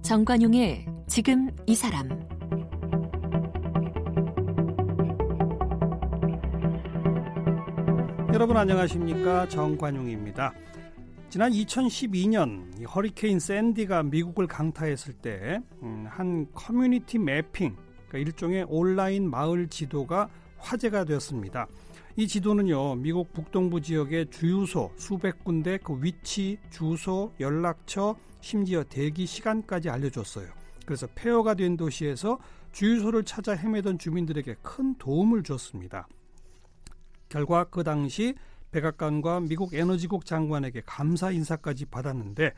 정관용의 지금 이 사람. 여러분 안녕하십니까? 정관용입니다. 지난 2012년 허리케인 샌디가 미국을 강타했을 때 한 커뮤니티 매핑, 그러니까 일종의 온라인 마을 지도가 화제가 되었습니다. 이 지도는요, 미국 북동부 지역의 주유소 수백 군데 그 위치, 주소, 연락처, 심지어 대기 시간까지 알려줬어요. 그래서 폐허가 된 도시에서 주유소를 찾아 헤매던 주민들에게 큰 도움을 줬습니다. 결과 그 당시 백악관과 미국 에너지국 장관에게 감사 인사까지 받았는데,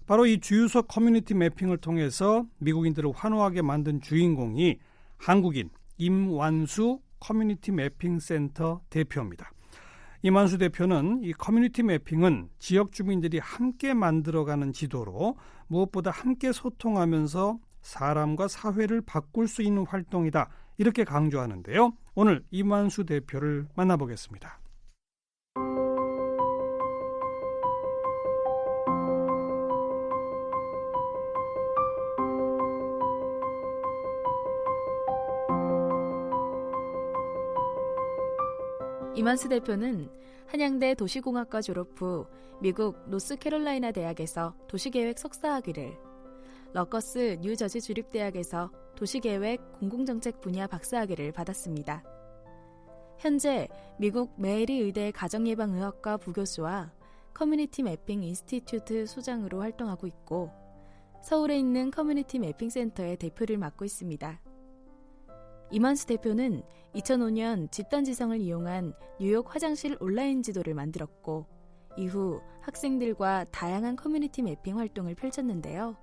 바로 이 주유소 커뮤니티 매핑을 통해서 미국인들을 환호하게 만든 주인공이 한국인 임완수 커뮤니티 매핑 센터 대표입니다. 임완수 대표는 이 커뮤니티 매핑은 지역 주민들이 함께 만들어가는 지도로 무엇보다 함께 소통하면서 사람과 사회를 바꿀 수 있는 활동이다, 이렇게 강조하는데요. 오늘 임완수 대표를 만나보겠습니다. 임완수 대표는 한양대 도시공학과 졸업 후 미국 노스캐롤라이나 대학에서 도시계획 석사학위를, 러커스 뉴저지 주립대학에서 도시계획 공공정책 분야 박사학위를 받았습니다. 현재 미국 메리 의대 가정예방의학과 부교수와 커뮤니티 매핑 인스티튜트 소장으로 활동하고 있고, 서울에 있는 커뮤니티 매핑 센터의 대표를 맡고 있습니다. 임완수 대표는 2005년 집단지성을 이용한 뉴욕 화장실 온라인 지도를 만들었고, 이후 학생들과 다양한 커뮤니티 매핑 활동을 펼쳤는데요.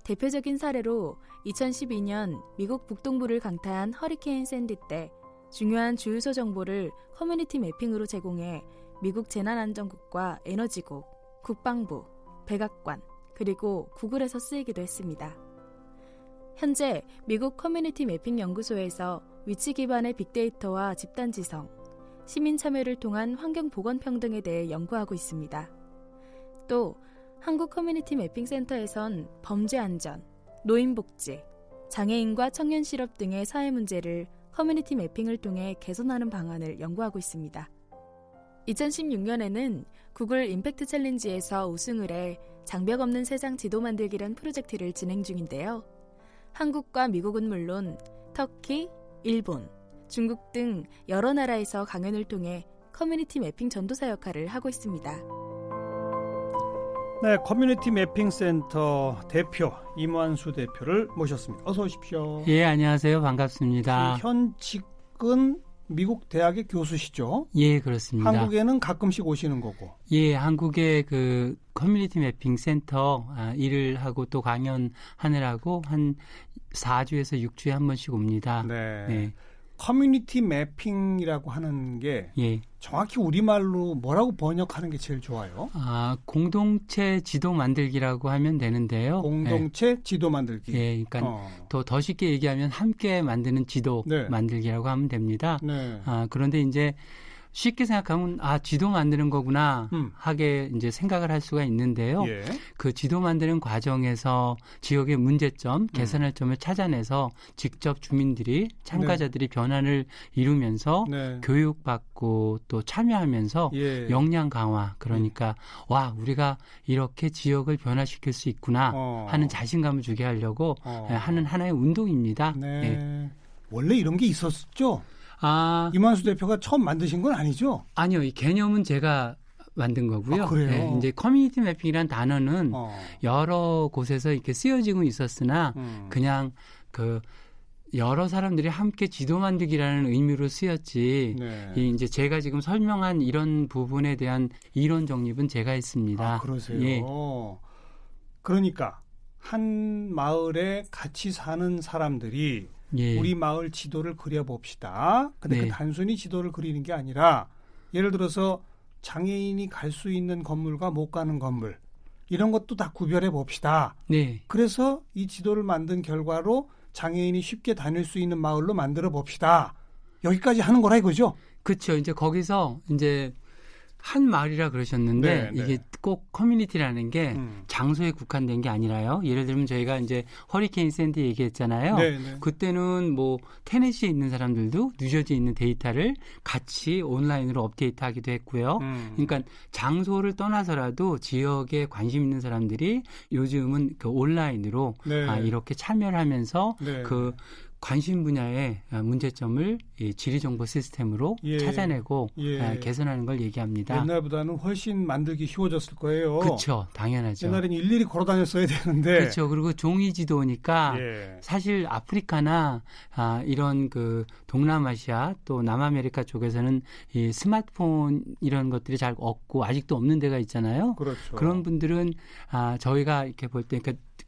대표적인 사례로 2012년 미국 북동부를 강타한 허리케인 샌디 때 중요한 주유소 정보를 커뮤니티 매핑으로 제공해 미국 재난안전국과 에너지국, 국방부, 백악관, 그리고 구글에서 쓰이기도 했습니다. 현재 미국 커뮤니티 매핑 연구소에서 위치 기반의 빅데이터와 집단지성, 시민 참여를 통한 환경 보건 평등에 대해 연구하고 있습니다. 또 한국 커뮤니티 매핑 센터에선 범죄 안전, 노인 복지, 장애인과 청년 실업 등의 사회 문제를 커뮤니티 매핑을 통해 개선하는 방안을 연구하고 있습니다. 2016년에는 구글 임팩트 챌린지에서 우승을 해 장벽 없는 세상 지도 만들기란 프로젝트를 진행 중인데요. 한국과 미국은 물론 터키, 일본, 중국 등 여러 나라에서 강연을 통해 커뮤니티 매핑 전도사 역할을 하고 있습니다. 네, 커뮤니티 매핑 센터 대표 임완수 대표를 모셨습니다. 어서 오십시오. 예, 안녕하세요. 반갑습니다. 현직은 미국 대학의 교수시죠? 예, 그렇습니다. 한국에는 가끔씩 오시는 거고. 예, 한국의 그 커뮤니티 매핑 센터 일을 하고 또 강연하느라고 한 4주에서 6주에 한 번씩 옵니다. 네. 네. 커뮤니티 매핑이라고 하는 게 예. 정확히 우리말로 뭐라고 번역하는 게 제일 좋아요? 공동체 지도 만들기라고 하면 되는데요. 공동체 지도 만들기. 예, 그러니까 더 쉽게 얘기하면 함께 만드는 지도 네. 만들기라고 하면 됩니다. 네. 그런데 이제 쉽게 생각하면 지도 만드는 거구나 하게 이제 생각을 할 수가 있는데요. 예. 그 지도 만드는 과정에서 지역의 문제점, 개선할 점을 찾아내서 직접 주민들이 참가자들이 변화를 이루면서 네. 교육받고 또 참여하면서 예. 역량 강화, 그러니까 와, 우리가 이렇게 지역을 변화시킬 수 있구나 하는 자신감을 주게 하려고 하는 하나의 운동입니다. 네. 예. 원래 이런 게 있었죠? 임완수 대표가 처음 만드신 건 아니죠? 아니요. 이 개념은 제가 만든 거고요. 그래요? 네, 이제 커뮤니티 매핑이라는 단어는 여러 곳에서 이렇게 쓰여지고 있었으나 그냥 그 여러 사람들이 함께 지도 만들기라는 의미로 쓰였지. 네. 이제 제가 지금 설명한 이런 부분에 대한 이론 정립은 제가 했습니다. 그러세요? 예. 그러니까 한 마을에 같이 사는 사람들이 예. 우리 마을 지도를 그려봅시다. 근데 네. 그 단순히 지도를 그리는 게 아니라 예를 들어서 장애인이 갈 수 있는 건물과 못 가는 건물 이런 것도 다 구별해 봅시다. 네. 그래서 이 지도를 만든 결과로 장애인이 쉽게 다닐 수 있는 마을로 만들어 봅시다. 여기까지 하는 거라 이거죠? 그렇죠. 이제 거기서 이제 한 마을이라 그러셨는데 네, 이게 꼭 커뮤니티라는 게 장소에 국한된 게 아니라요. 예를 들면 저희가 이제 허리케인 샌디 얘기했잖아요. 네, 네. 그때는 뭐 테네시에 있는 사람들도 뉴저지에 있는 데이터를 같이 온라인으로 업데이트하기도 했고요. 그러니까 장소를 떠나서라도 지역에 관심 있는 사람들이 요즘은 그 온라인으로 네. 이렇게 참여를 하면서 네. 그 관심 분야의 문제점을 이 지리정보 시스템으로 예. 찾아내고 예. 개선하는 걸 얘기합니다. 옛날보다는 훨씬 만들기 쉬워졌을 거예요. 그렇죠. 당연하죠. 옛날에는 일일이 걸어 다녔어야 되는데. 그렇죠. 그리고 종이 지도니까 예. 사실 아프리카나 이런 그 동남아시아 또 남아메리카 쪽에서는 이 스마트폰 이런 것들이 잘 없고 아직도 없는 데가 있잖아요. 그렇죠. 그런 분들은 저희가 이렇게 볼 때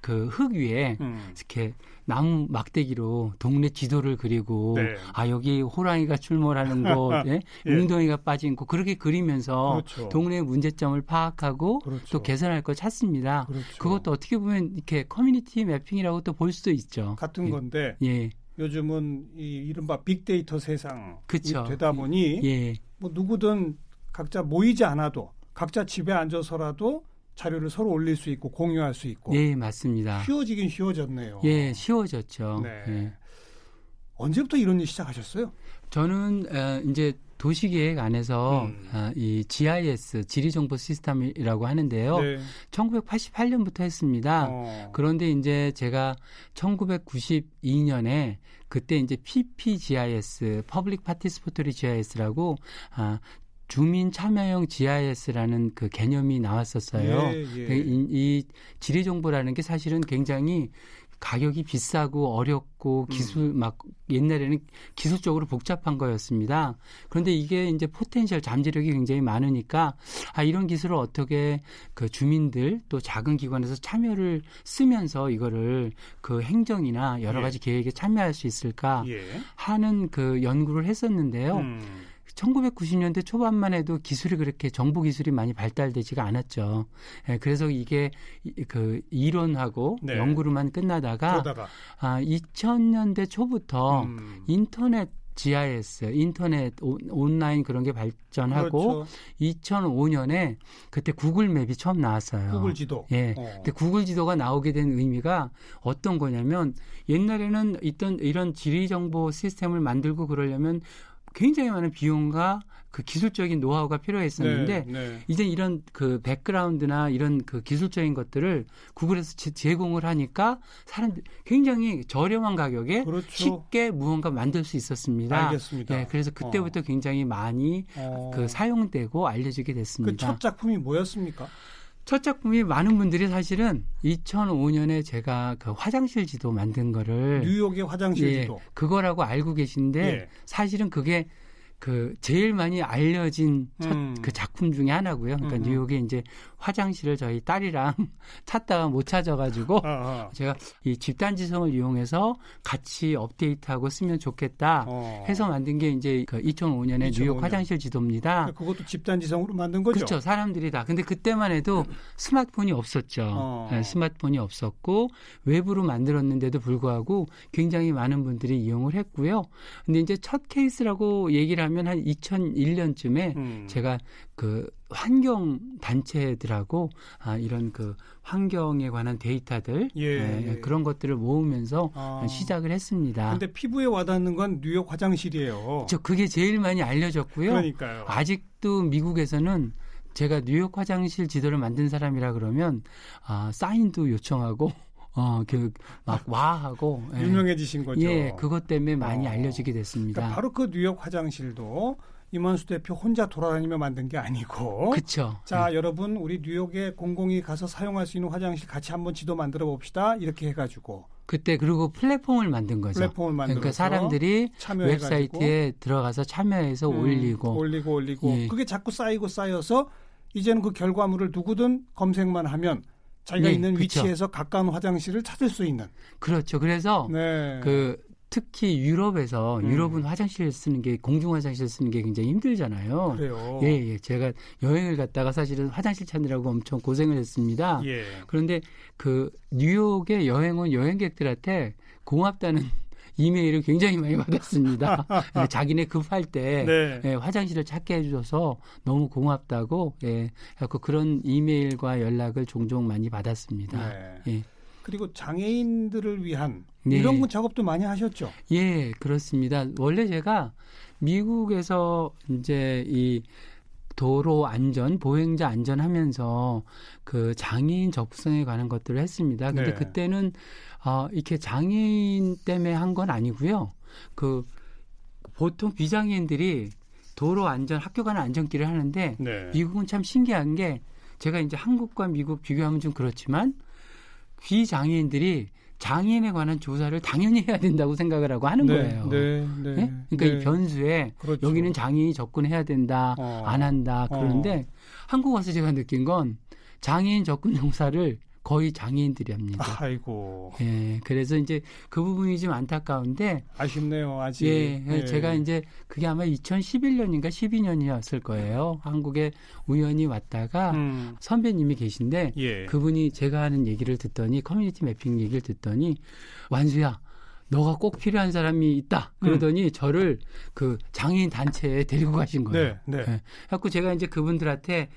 그 흙 위에 이렇게 나무 막대기로 동네 지도를 그리고 네. 여기 호랑이가 출몰하는 곳, 예? 예. 웅덩이가 빠진 곳 그렇게 그리면서 그렇죠. 동네의 문제점을 파악하고 그렇죠. 또 개선할 걸 찾습니다. 그렇죠. 그것도 어떻게 보면 이렇게 커뮤니티 매핑이라고 또 볼 수도 있죠. 같은 건데 예, 요즘은 이 이른바 빅데이터 세상이 그쵸. 되다 보니 예, 뭐 누구든 각자 모이지 않아도 각자 집에 앉아서라도 자료를 서로 올릴 수 있고 공유할 수 있고 예, 맞습니다. 쉬워지긴 쉬워졌네요. 예, 쉬워졌죠. 네. 예. 언제부터 이런 일 시작하셨어요? 저는 이제 도시계획 안에서 이 GIS 지리정보 시스템이라고 하는데요. 네. 1988년부터 했습니다. 그런데 이제 제가 1992년에 그때 이제 PPGIS, Public Participatory GIS라고 주민 참여형 GIS라는 그 개념이 나왔었어요. 예, 예. 이 지리 정보라는 게 사실은 굉장히 가격이 비싸고 어렵고 기술 막 옛날에는 기술적으로 복잡한 거였습니다. 그런데 이게 이제 포텐셜 잠재력이 굉장히 많으니까 이런 기술을 어떻게 그 주민들 또 작은 기관에서 참여를 쓰면서 이거를 그 행정이나 여러 가지 계획에 참여할 수 있을까 예. 하는 그 연구를 했었는데요. 1990년대 초반만 해도 기술이 그렇게 정보 기술이 많이 발달되지가 않았죠. 그래서 이게 그 이론하고 네. 연구로만 끝나다가 그러다가 2000년대 초부터 인터넷 GIS, 인터넷 온라인 그런 게 발전하고 그렇죠. 2005년에 그때 구글 맵이 처음 나왔어요. 구글 지도. 예. 근데 구글 지도가 나오게 된 의미가 어떤 거냐면 옛날에는 있던 이런 지리 정보 시스템을 만들고 그러려면 굉장히 많은 비용과 그 기술적인 노하우가 필요했었는데 네, 네. 이제 이런 그 백그라운드나 이런 그 기술적인 것들을 구글에서 제공을 하니까 사람들 굉장히 저렴한 가격에 그렇죠. 쉽게 무언가 만들 수 있었습니다. 알겠습니다. 네, 그래서 그때부터 굉장히 많이 그 사용되고 알려지게 됐습니다. 그 첫 작품이 뭐였습니까? 첫 작품이 많은 분들이 사실은 2005년에 제가 그 화장실 지도 만든 거를 뉴욕의 화장실 지도. 그거라고 알고 계신데 예. 사실은 그게 그 제일 많이 알려진 첫 그 작품 중에 하나고요. 그러니까 뉴욕에 이제 화장실을 저희 딸이랑 찾다가 못 찾아가지고 제가 이 집단지성을 이용해서 같이 업데이트하고 쓰면 좋겠다 해서 만든 게 이제 그 2005년에 뉴욕 화장실 지도입니다. 그것도 집단지성으로 만든 거죠? 그렇죠. 사람들이 다. 근데 그때만 해도 스마트폰이 없었죠. 네, 스마트폰이 없었고 외부로 만들었는데도 불구하고 굉장히 많은 분들이 이용을 했고요. 근데 이제 첫 케이스라고 얘기를 하면 한 2001년쯤에 제가 그 환경 단체들하고 이런 그 환경에 관한 데이터들 그런 것들을 모으면서 시작을 했습니다. 근데 피부에 와닿는 건 뉴욕 화장실이에요. 그게 제일 많이 알려졌고요. 그러니까요. 아직도 미국에서는 제가 뉴욕 화장실 지도를 만든 사람이라 그러면 사인도 요청하고 막 와하고 유명해지신 거죠. 예, 그것 때문에 많이 알려지게 됐습니다. 그러니까 바로 그 뉴욕 화장실도 임원수 대표 혼자 돌아다니며 만든 게 아니고. 그렇죠. 자, 여러분 우리 뉴욕에 공공이 가서 사용할 수 있는 화장실 같이 한번 지도 만들어 봅시다. 이렇게 해가지고. 그때 그리고 플랫폼을 만든 거죠. 플랫폼을 만들어서 그러니까 사람들이 참여해가지고. 웹사이트에 들어가서 참여해서 올리고. 예. 그게 자꾸 쌓여서 이제는 그 결과물을 누구든 검색만 하면 자기가 있는 그렇죠. 위치에서 가까운 화장실을 찾을 수 있는. 그렇죠. 그래서 특히 유럽에서 유럽은 화장실 쓰는 게 공중 화장실 쓰는 게 굉장히 힘들잖아요. 그래요. 예. 제가 여행을 갔다가 사실은 화장실 찾느라고 엄청 고생을 했습니다. 예. 그런데 그 뉴욕에 여행 온 여행객들한테 고맙다는 이메일을 굉장히 많이 받았습니다. 자기네 급할 때 네. 예, 화장실을 찾게 해줘서 너무 고맙다고 예, 그래서 그런 이메일과 연락을 종종 많이 받았습니다. 네. 예. 그리고 장애인들을 위한 네. 이런 작업도 많이 하셨죠? 예, 그렇습니다. 원래 제가 미국에서 이제 이 도로 안전, 보행자 안전하면서 그 장애인 접근성에 관한 것들을 했습니다. 근데 네. 그때는 이렇게 장애인 때문에 한 건 아니고요. 그 보통 비장애인들이 도로 안전, 학교 가는 안전길을 하는데 네. 미국은 참 신기한 게 제가 이제 한국과 미국 비교하면 좀 그렇지만 비장애인들이 장애인에 관한 조사를 당연히 해야 된다고 생각을 하고 하는 거예요. 네, 네, 예? 그러니까 네. 이 변수에 그렇죠. 여기는 장애인이 접근해야 된다, 안 한다 그러는데 한국 와서 제가 느낀 건 장애인 접근 조사를 거의 장애인들이 합니다. 아이고. 예, 그래서 이제 그 부분이 좀 안타까운데 아쉽네요, 아직. 예, 예. 제가 이제 그게 아마 2011년인가 12년이었을 거예요. 한국에 우연히 왔다가 선배님이 계신데 예. 그분이 제가 하는 얘기를 듣더니 커뮤니티 매핑 얘기를 듣더니 완수야 너가 꼭 필요한 사람이 있다 그러더니 저를 그 장애인 단체에 데리고 가신 거예요. 네, 네. 네. 그래서 제가 이제 그분들한테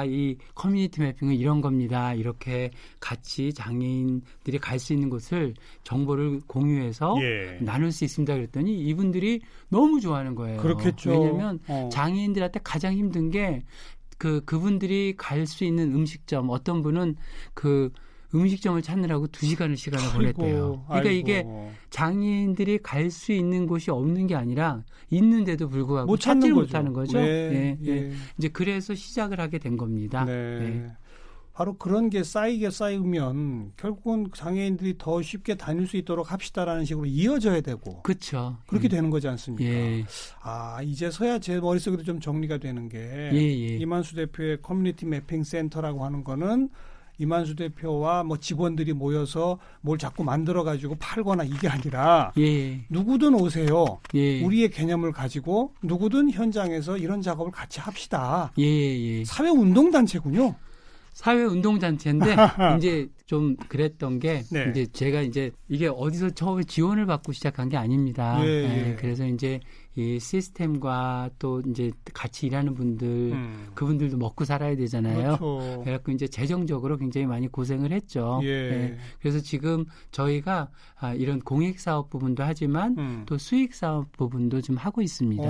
이 커뮤니티 매핑은 이런 겁니다. 이렇게 같이 장애인들이 갈 수 있는 곳을 정보를 공유해서 예. 나눌 수 있습니다. 그랬더니 이분들이 너무 좋아하는 거예요. 그렇겠죠. 왜냐하면 어. 장애인들한테 가장 힘든 게 그분들이 갈 수 있는 음식점 어떤 분은 그 음식점을 찾느라고 2시간을 시간을 보냈대요. 그러니까 아이고. 이게 장애인들이 갈 수 있는 곳이 없는 게 아니라 있는데도 불구하고 못 찾는 찾지를 거죠. 못하는 거죠. 네, 예, 예. 예. 이제 그래서 시작을 하게 된 겁니다. 네. 예. 바로 그런 게 쌓이면 결국은 장애인들이 더 쉽게 다닐 수 있도록 합시다라는 식으로 이어져야 되고 그렇죠. 그렇게 되는 거지 않습니까? 예. 이제서야 제 머릿속에도 좀 정리가 되는 게 예. 이만수 대표의 커뮤니티 매핑 센터라고 하는 거는 이만수 대표와 뭐 직원들이 모여서 뭘 자꾸 만들어 가지고 팔거나 이게 아니라 예. 누구든 오세요. 예. 우리의 개념을 가지고 누구든 현장에서 이런 작업을 같이 합시다. 예. 사회 운동 단체군요. 사회 운동 단체인데 이제 좀 그랬던 게 네. 이제 제가 이제 이게 어디서 처음에 지원을 받고 시작한 게 아닙니다. 예. 그래서 이제 이 시스템과 또 이제 같이 일하는 분들 그분들도 먹고 살아야 되잖아요. 그렇죠. 그래갖고 이제 재정적으로 굉장히 많이 고생을 했죠. 예. 그래서 지금 저희가 이런 공익 사업 부분도 하지만 또 수익 사업 부분도 좀 하고 있습니다.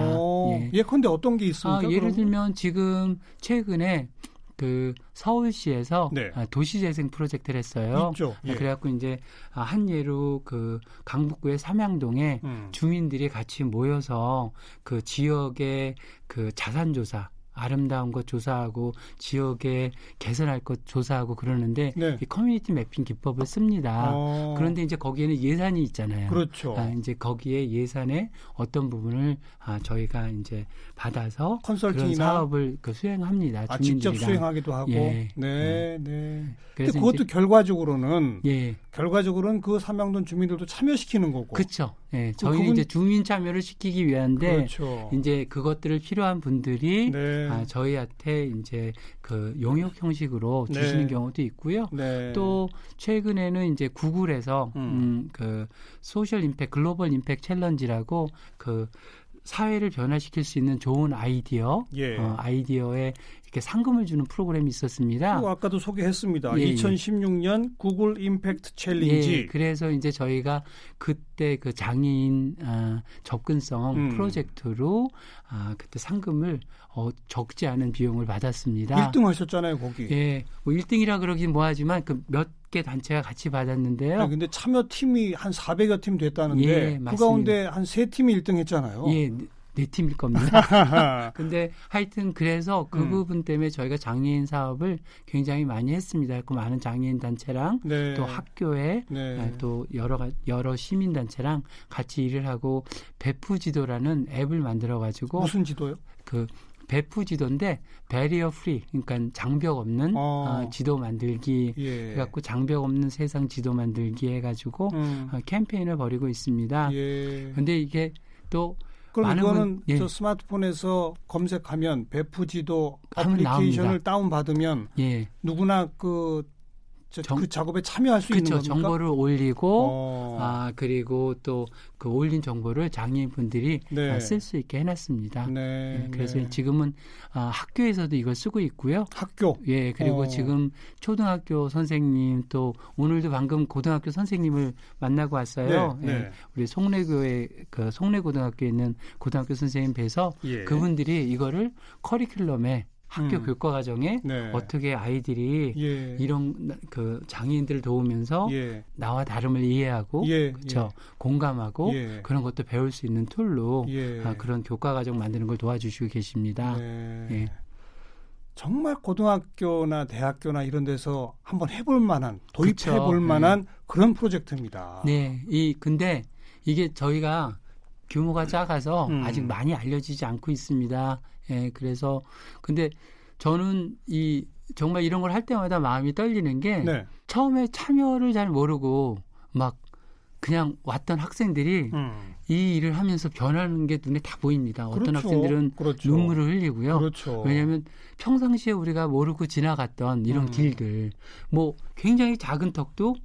예컨대 어떤 게 있습니까? 예를 그럼? 들면 지금 최근에 그 서울시에서 네. 도시재생 프로젝트를 했어요. 있죠. 예. 그래갖고 이제 한 예로 그 강북구의 삼양동에 주민들이 같이 모여서 그 지역의 그 자산조사 아름다운 것 조사하고 지역에 개선할 것 조사하고 그러는데 네. 이 커뮤니티 매핑 기법을 씁니다. 그런데 이제 거기에는 예산이 있잖아요. 그렇죠. 이제 거기에 예산의 어떤 부분을 저희가 이제 받아서 컨설팅이나 그런 사업을 수행합니다. 직접 주민들이랑. 수행하기도 하고. 예. 네. 그래서 근데 그것도 이제, 결과적으로는 예. 그 삼양동 주민들도 참여시키는 거고. 그렇죠. 예. 저희는 이제 주민 참여를 시키기 위한데 그렇죠. 이제 그것들을 필요한 분들이 네. 저희한테 이제 그 용역 형식으로 네. 주시는 경우도 있고요. 네. 또 최근에는 이제 구글에서 그 소셜 임팩 글로벌 임팩 챌린지라고 그 사회를 변화시킬 수 있는 좋은 아이디어, 예. 아이디어에 이렇게 상금을 주는 프로그램이 있었습니다. 그리고 아까도 소개했습니다. 예, 2016년 구글 임팩트 챌린지. 예, 그래서 이제 저희가 그때 그 장애인 접근성 프로젝트로 그때 상금을 적지 않은 비용을 받았습니다. 1등 하셨잖아요, 거기. 예, 뭐 1등이라 그러긴 뭐하지만 그 몇 개 단체가 같이 받았는데요. 근데 참여팀이 한 400여 팀 됐다는데 예, 그 맞습니다. 가운데 한 3팀이 1등 했잖아요. 예, 네 팀일 겁니다. 근데 하여튼 그래서 그 부분 때문에 저희가 장애인 사업을 굉장히 많이 했습니다. 그 많은 장애인 단체랑 네. 또 학교에 네. 또 여러 시민 단체랑 같이 일을 하고 배프지도라는 앱을 만들어 가지고 무슨 지도요? 그 배프지도인데 배리어 프리 그러니까 장벽 없는 지도 만들기 예. 그래갖고 장벽 없는 세상 지도 만들기 해가지고 캠페인을 벌이고 있습니다. 예. 근데 이게 또 그럼 많은 이거는 예. 저 스마트폰에서 검색하면 배프지도 하면 애플리케이션을 나옵니다. 다운받으면 예. 누구나 그 그 작업에 참여할 수 그렇죠. 있는 겁니까? 정보를 올리고 그리고 또 그 올린 정보를 장애인분들이 네. 쓸 수 있게 해놨습니다. 네, 그래서 네. 지금은 학교에서도 이걸 쓰고 있고요. 학교. 예, 그리고 지금 초등학교 선생님 또 오늘도 방금 고등학교 선생님을 만나고 왔어요. 네, 예, 네. 우리 송내교회 그 송내고등학교에 있는 고등학교 선생님 뵈서 예. 그분들이 이거를 커리큘럼에 학교 교과 과정에 네. 어떻게 아이들이 예. 이런 그 장애인들을 도우면서 예. 나와 다름을 이해하고 예. 그렇죠. 공감하고 예. 그런 것도 배울 수 있는 툴로 예. 그런 교과 과정 만드는 걸 도와주시고 계십니다. 네. 예. 정말 고등학교나 대학교나 이런 데서 한번 해볼 만한 도입해 그쵸. 볼 만한 그런 프로젝트입니다. 네, 근데 이게 저희가 규모가 작아서 아직 많이 알려지지 않고 있습니다. 예, 그래서 근데 저는 정말 이런 걸 할 때마다 마음이 떨리는 게 네. 처음에 참여를 잘 모르고 막 그냥 왔던 학생들이 이 일을 하면서 변하는 게 눈에 다 보입니다. 어떤 그렇죠. 학생들은 그렇죠. 눈물을 흘리고요. 그렇죠. 왜냐하면 평상시에 우리가 모르고 지나갔던 이런 길들, 뭐 굉장히 작은 턱도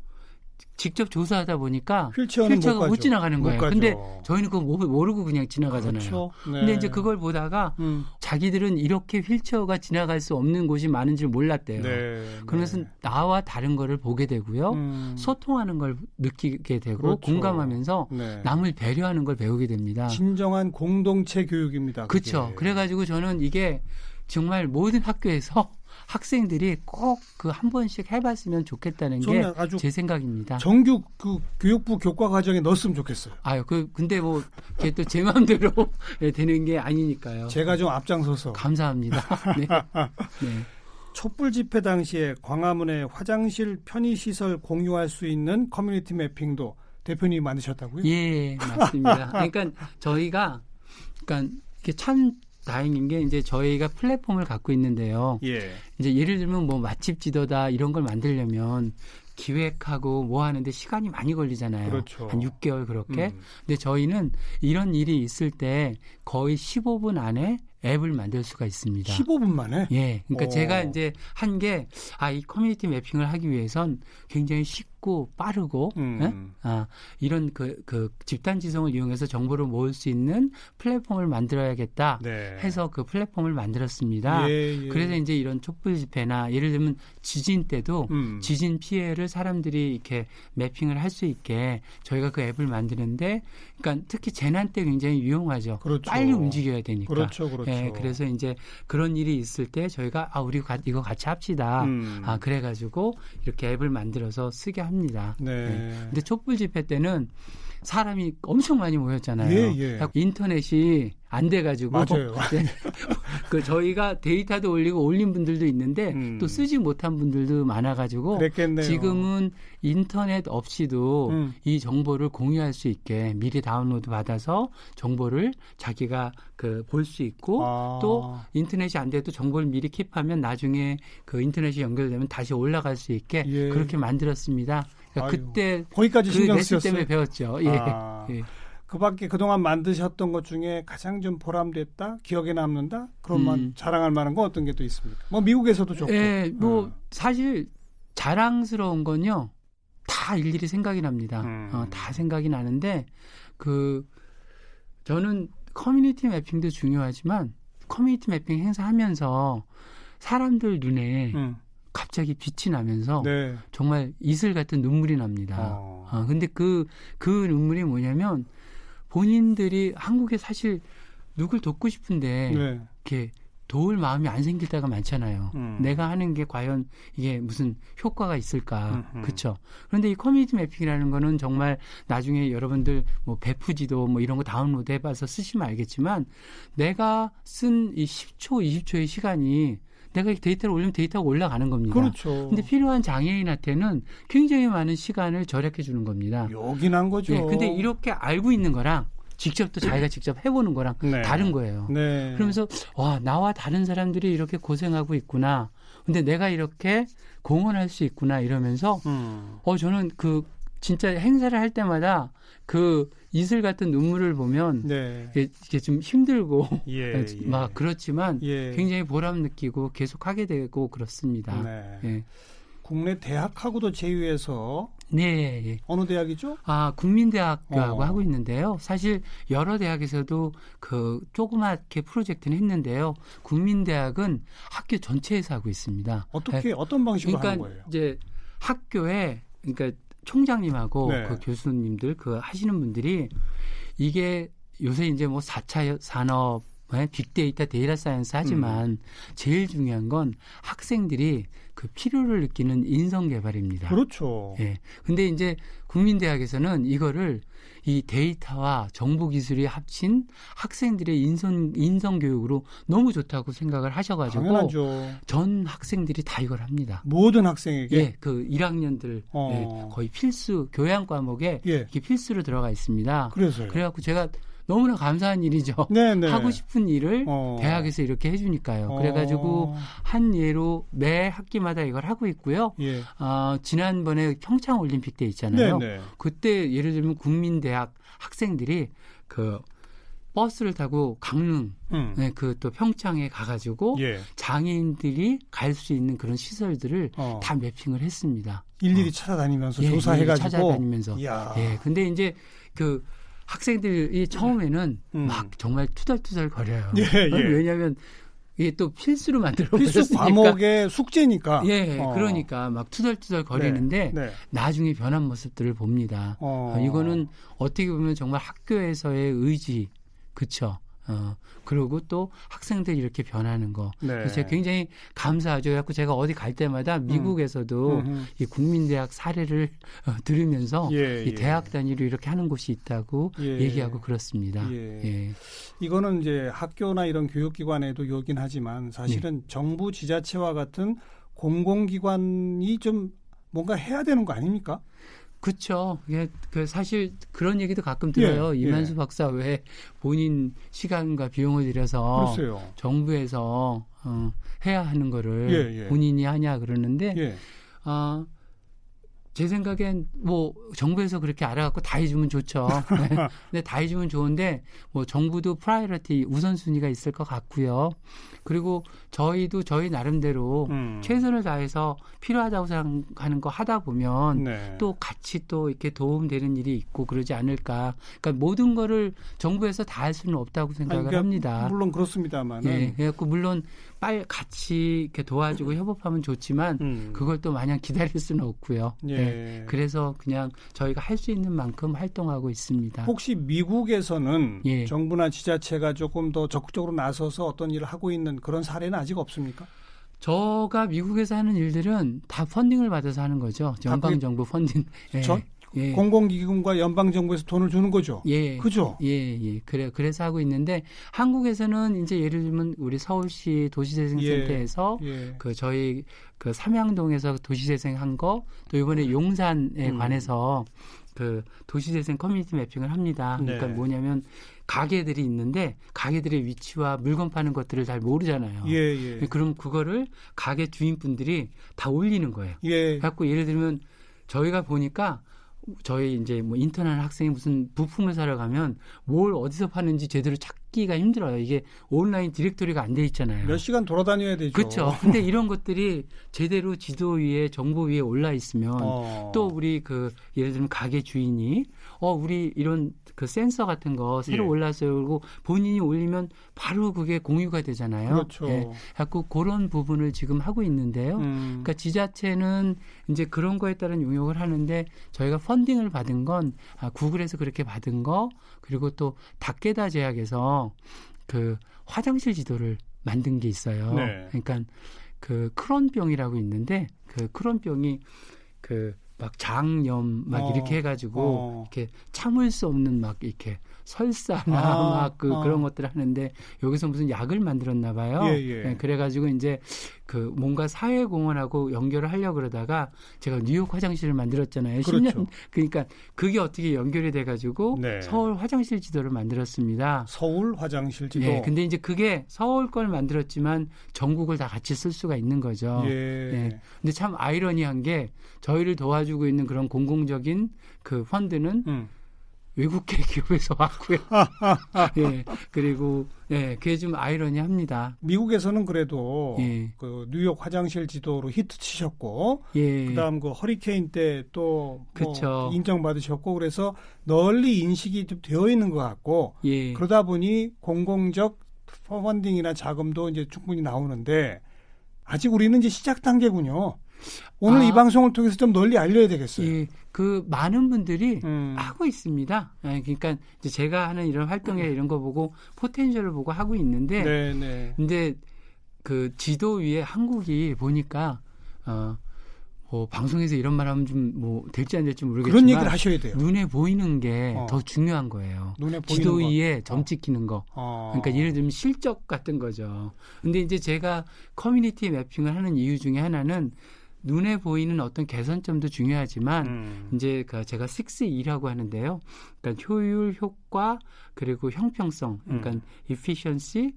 직접 조사하다 보니까 휠체어가 못 지나가는 거예요. 근데 저희는 그거 모르고 그냥 지나가잖아요. 그렇죠. 네. 근데 이제 그걸 보다가 자기들은 이렇게 휠체어가 지나갈 수 없는 곳이 많은 줄 몰랐대요. 네. 그러면서 나와 다른 거를 보게 되고요. 소통하는 걸 느끼게 되고 그렇죠. 공감하면서 네. 남을 배려하는 걸 배우게 됩니다. 진정한 공동체 교육입니다. 그렇죠. 그래가지고 저는 이게 정말 모든 학교에서 학생들이 꼭 그 한 번씩 해봤으면 좋겠다는 게 제 생각입니다. 정규 그 교육부 교과 과정에 넣었으면 좋겠어요. 근데 뭐 그게 또 제 마음대로 되는 게 아니니까요. 제가 좀 앞장서서 감사합니다. 네. 네. 촛불 집회 당시에 광화문에 화장실 편의 시설 공유할 수 있는 커뮤니티 매핑도 대표님이 만드셨다고요? 예, 맞습니다. 그러니까 저희가 이게 참 다행인 게 이제 저희가 플랫폼을 갖고 있는데요. 예. 이제 예를 들면 뭐 맛집 지도다 이런 걸 만들려면 기획하고 뭐 하는데 시간이 많이 걸리잖아요. 그렇죠. 한 6개월 그렇게. 근데 저희는 이런 일이 있을 때 거의 15분 안에 앱을 만들 수가 있습니다. 15분 만에? 예. 그러니까 제가 이제 한 게 이 커뮤니티 매핑을 하기 위해선 굉장히 쉽고 빠르고 이런 그 집단 지성을 이용해서 정보를 모을 수 있는 플랫폼을 만들어야겠다 네. 해서 그 플랫폼을 만들었습니다. 예. 그래서 이제 이런 촛불 집회나 예를 들면 지진 때도 지진 피해를 사람들이 이렇게 매핑을 할 수 있게 저희가 그 앱을 만드는데 그러니까 특히 재난 때 굉장히 유용하죠. 그렇죠. 빨리 움직여야 되니까. 그렇죠. 예, 그래서 이제 그런 일이 있을 때 저희가 우리 이거 같이 합시다. 그래가지고 이렇게 앱을 만들어서 쓰게 합니다. 네. 예. 근데 촛불 집회 때는 사람이 엄청 많이 모였잖아요. 예. 인터넷이 안 돼가지고 맞아요. 그 저희가 데이터도 올린 분들도 있는데 또 쓰지 못한 분들도 많아가지고 그랬겠네요. 지금은 인터넷 없이도 이 정보를 공유할 수 있게 미리 다운로드 받아서 정보를 자기가 볼 수 있고 또 인터넷이 안 돼도 정보를 미리 킵하면 나중에 그 인터넷이 연결되면 다시 올라갈 수 있게 그렇게 만들었습니다. 그러니까 그때 거기까지 신경 냈을 쓰셨어요? 때문에 배웠죠. 예. 예. 그밖에 그동안 만드셨던 것 중에 가장 좀 보람됐다, 기억에 남는다, 그런 자랑할 만한 건 어떤 게 또 있습니까? 뭐 미국에서도 좋고. 예, 사실 자랑스러운 건요, 다 일일이 생각이 납니다. 다 생각이 나는데 저는 커뮤니티 매핑도 중요하지만 커뮤니티 매핑 행사하면서 사람들 눈에 갑자기 빛이 나면서 정말 이슬 같은 눈물이 납니다. 근데 그 눈물이 뭐냐면 본인들이 한국에 사실 누굴 돕고 싶은데 이렇게 도울 마음이 안 생길 때가 많잖아요. 내가 하는 게 과연 이게 무슨 효과가 있을까. 그렇죠. 그런데 이 커뮤니티 매핑이라는 거는 정말 나중에 여러분들 뭐 베푸지도 뭐 이런 거 다운로드 해봐서 쓰시면 알겠지만 내가 쓴 이 10초, 20초의 시간이 내가 데이터를 올리면 데이터가 올라가는 겁니다. 그렇죠. 근데 필요한 장애인한테는 굉장히 많은 시간을 절약해 주는 겁니다. 요긴한 거죠. 네, 근데 이렇게 알고 있는 거랑 직접 또 자기가 직접 해보는 거랑 다른 거예요. 그러면서 나와 다른 사람들이 이렇게 고생하고 있구나. 근데 내가 이렇게 공헌할 수 있구나 이러면서 저는 진짜 행사를 할 때마다 이슬 같은 눈물을 보면 이게 좀 힘들고 막 그렇지만 굉장히 보람 느끼고 계속 하게 되고 그렇습니다. 네. 국내 대학하고도 제휴해서 네. 예. 어느 대학이죠? 국민대학교하고 하고 있는데요. 사실 여러 대학에서도 그 조그맣게 프로젝트는 했는데요. 국민대학은 학교 전체에서 하고 있습니다. 어떻게 어떤 방식으로 그러니까 하는 거예요? 이제 학교에 그러니까 총장님하고 네. 그 교수님들 그 하시는 분들이 이게 요새 이제 뭐 4차 산업 빅데이터, 데이터 사이언스 하지만 제일 중요한 건 학생들이 그 필요를 느끼는 인성 개발입니다. 그렇죠. 예. 근데 이제 국민대학에서는 이거를 이 데이터와 정보 기술이 합친 학생들의 인성 교육으로 너무 좋다고 생각을 하셔가지고 당연하죠. 전 학생들이 다 이걸 합니다. 모든 학생에게 예, 그 1학년들 거의 필수 교양 과목에 예. 이게 필수로 들어가 있습니다. 그래서요. 그래갖고 제가 너무나 감사한 일이죠. 네네. 하고 싶은 일을 대학에서 이렇게 해주니까요. 그래가지고 한 예로 매 학기마다 이걸 하고 있고요. 예. 지난번에 평창 올림픽 때 있잖아요. 네네. 그때 예를 들면 국민대학 학생들이 그 버스를 타고 강릉, 그 또 평창에 가가지고 예. 장애인들이 갈 수 있는 그런 시설들을 다 매핑을 했습니다. 일일이 찾아다니면서 예, 조사해가지고. 찾아다니면서. 이야. 예, 근데 이제 그 학생들이 처음에는 막 정말 투덜투덜 거려요. 예, 예. 왜냐하면 이게 또 필수로 만들어 필수 버렸으니까. 과목의 숙제니까. 예, 그러니까 막 투덜투덜 거리는데 네. 나중에 변한 모습들을 봅니다. 이거는 어떻게 보면 정말 학교에서의 의지, 그쵸? 그리고 또 학생들이 이렇게 변하는 거. 네. 그래서 제가 굉장히 감사하죠. 그래서 제가 어디 갈 때마다 미국에서도 이 국민대학 사례를 들으면서 예, 이 대학 단위로 이렇게 하는 곳이 있다고 예. 얘기하고 그렇습니다. 예. 예. 이거는 이제 학교나 이런 교육기관에도 요긴 하지만 사실은 정부 지자체와 같은 공공기관이 좀 뭔가 해야 되는 거 아닙니까? 그렇죠. 예, 그 사실 그런 얘기도 가끔 들어요. 예, 이만수 예. 박사 왜 본인 시간과 비용을 들여서 글쎄요. 정부에서 해야 하는 거를 예, 예. 본인이 하냐 그러는데 예. 제 생각엔 뭐 정부에서 그렇게 알아갖고 다 해주면 좋죠. 근데 다 해주면 좋은데 뭐 정부도 프라이어티 우선순위가 있을 것 같고요. 그리고 저희도 저희 나름대로 최선을 다해서 필요하다고 생각하는 거 하다 보면 네. 또 같이 또 이렇게 도움되는 일이 있고 그러지 않을까. 그러니까 모든 거를 정부에서 다 할 수는 없다고 생각을 그러니까 합니다. 물론 그렇습니다만. 예, 그래갖고 물론 같이 이렇게 도와주고 협업하면 좋지만 그걸 또 마냥 기다릴 수는 없고요. 예. 그래서 그냥 저희가 할 수 있는 만큼 활동하고 있습니다. 혹시 미국에서는 예. 정부나 지자체가 조금 더 적극적으로 나서서 어떤 일을 하고 있는 그런 사례는 아직 없습니까? 저가 미국에서 하는 일들은 다 펀딩을 받아서 하는 거죠. 연방정부 펀딩. 예. 공공기금과 연방정부에서 돈을 주는 거죠. 예. 그죠? 예. 그래서 하고 있는데 한국에서는 이제 예를 들면 우리 서울시 도시재생센터에서 그 저희 그 삼양동에서 도시재생 한 거 또 이번에 용산에 관해서 그 도시재생 커뮤니티 매핑을 합니다. 그러니까 뭐냐면 가게들이 있는데 가게들의 위치와 물건 파는 것들을 잘 모르잖아요. 예. 그럼 그거를 가게 주인분들이 다 올리는 거예요. 예. 그래갖고 예를 들면 저희가 보니까 저희 이제 뭐 인턴하는 학생이 무슨 부품을 사러 가면 뭘 어디서 파는지 제대로 찾기가 힘들어요. 이게 온라인 디렉토리가 안 돼 있잖아요. 몇 시간 돌아다녀야 되죠. 그렇죠. 근데 이런 것들이 제대로 지도 위에 정보 위에 올라 있으면 또 우리 그 예를 들면 가게 주인이 우리 이런 그 센서 같은 거 새로 올랐어요. 그리고 본인이 올리면 바로 그게 공유가 되잖아요. 그렇죠. 예. 갖고 그런 부분을 지금 하고 있는데요. 그러니까 지자체는 이제 그런 거에 따른 용역을 하는데 저희가 펀딩을 받은 건 구글에서 그렇게 받은 거 그리고 또 다케다 제약에서 그 화장실 지도를 만든 게 있어요. 네. 그러니까 그 크론병이라고 있는데 그 크론병이 그 막 장염 막 이렇게 해가지고 이렇게 참을 수 없는 막 이렇게 설사나 막 그런 것들을 하는데 여기서 무슨 약을 만들었나 봐요. 예. 그래가지고 이제 그 뭔가 사회공헌하고 연결을 하려고 그러다가 제가 뉴욕 화장실을 만들었잖아요. 그렇죠. 10년. 그러니까 그게 어떻게 연결이 돼가지고 서울 화장실 지도를 만들었습니다. 서울 화장실 지도. 예. 근데 이제 그게 서울 걸 만들었지만 전국을 다 같이 쓸 수가 있는 거죠. 예. 근데 참 아이러니한 게 저희를 도와주고 있는 그런 공공적인 그 펀드는 외국계 기업에서 왔고요. 예, 그리고 그게 좀 아이러니합니다. 미국에서는 그래도 예. 그 뉴욕 화장실 지도로 히트 치셨고, 예. 그다음 그 허리케인 때 또 그쵸. 인정받으셨고, 그래서 널리 인식이 좀 되어 있는 것 같고, 예. 그러다 보니 공공적 펀딩이나 자금도 이제 충분히 나오는데 아직 우리는 이제 시작 단계군요. 오늘 이 방송을 통해서 좀 널리 알려야 되겠어요. 예, 그 많은 분들이 하고 있습니다. 그러니까 이제 제가 하는 이런 활동에 이런 거 보고 포텐셜을 보고 하고 있는데, 네네. 근데 그 지도 위에 한국이 보니까 뭐 방송에서 이런 말하면 좀 뭐 될지 안 될지 모르겠지만 그런 얘기를 하셔야 돼요. 눈에 보이는 게 더 중요한 거예요. 눈에 보이는 지도 것. 위에 점 찍히는 거. 그러니까 예를 들면 실적 같은 거죠. 근데 이제 제가 커뮤니티 매핑을 하는 이유 중에 하나는 눈에 보이는 어떤 개선점도 중요하지만 이제 제가 6E라고 하는데요. 그러니까 효율, 효과, 그리고 형평성, 그러니까 efficiency,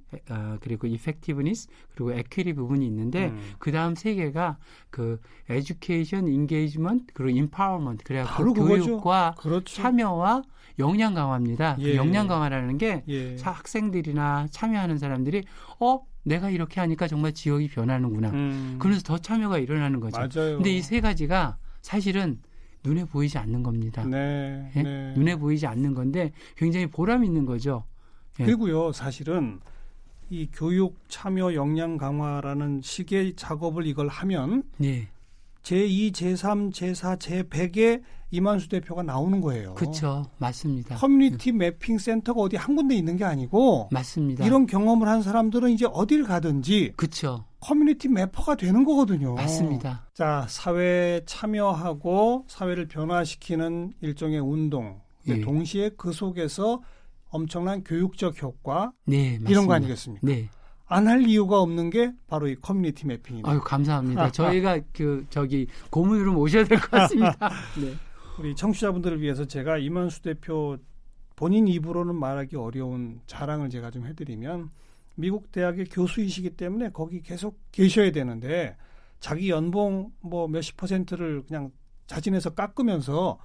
그리고 effectiveness, 그리고 equity 부분이 있는데 그 다음 세 개가 그 education, engagement, 그리고 empowerment. 그래서 교육과 그렇죠. 참여와 역량 강화입니다. 예. 그 역량 강화라는 게 예. 학생들이나 참여하는 사람들이 내가 이렇게 하니까 정말 지역이 변하는구나. 그래서 더 참여가 일어나는 거죠. 맞아요. 근데 이 세 가지가 사실은 눈에 보이지 않는 겁니다. 네, 예? 네. 눈에 보이지 않는 건데 굉장히 보람 있는 거죠. 예. 그리고요, 사실은 이 교육 참여 역량 강화라는 식의 작업을 이걸 하면 예. 제2, 제3, 제4, 제100의 이만수 대표가 나오는 거예요. 그렇죠. 맞습니다. 커뮤니티 매핑 센터가 어디 한 군데 있는 게 아니고 맞습니다. 이런 경험을 한 사람들은 이제 어딜 가든지 그렇죠. 커뮤니티 매퍼가 되는 거거든요. 맞습니다. 자, 사회에 참여하고 사회를 변화시키는 일종의 운동. 예. 동시에 그 속에서 엄청난 교육적 효과 네, 맞습니다. 이런 거 아니겠습니까? 네. 안 할 이유가 없는 게 바로 이 커뮤니티 매핑입니다. 아유, 감사합니다. 저희가 고문으로 모셔야 될 것 같습니다. 네. 우리 청취자분들을 위해서 제가 이만수 대표 본인 입으로는 말하기 어려운 자랑을 제가 좀 해드리면 미국 대학의 교수이시기 때문에 거기 계속 계셔야 되는데 자기 연봉 뭐 몇십 %를 그냥 자진해서 깎으면서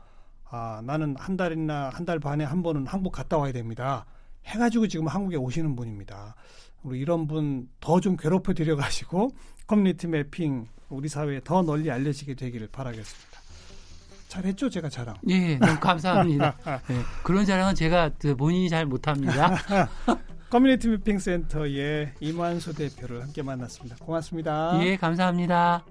나는 한 달이나 한 달 반에 한 번은 한국 갔다 와야 됩니다. 해가지고 지금 한국에 오시는 분입니다. 우리 이런 분 더 좀 괴롭혀 드려가지고 커뮤니티 매핑 우리 사회에 더 널리 알려지게 되기를 바라겠습니다. 잘했죠, 제가 자랑. 예, 너무 감사합니다. 예, 그런 자랑은 제가 본인이 잘 못합니다. 커뮤니티 매핑 센터의 이만수 대표를 함께 만났습니다. 고맙습니다. 예, 감사합니다.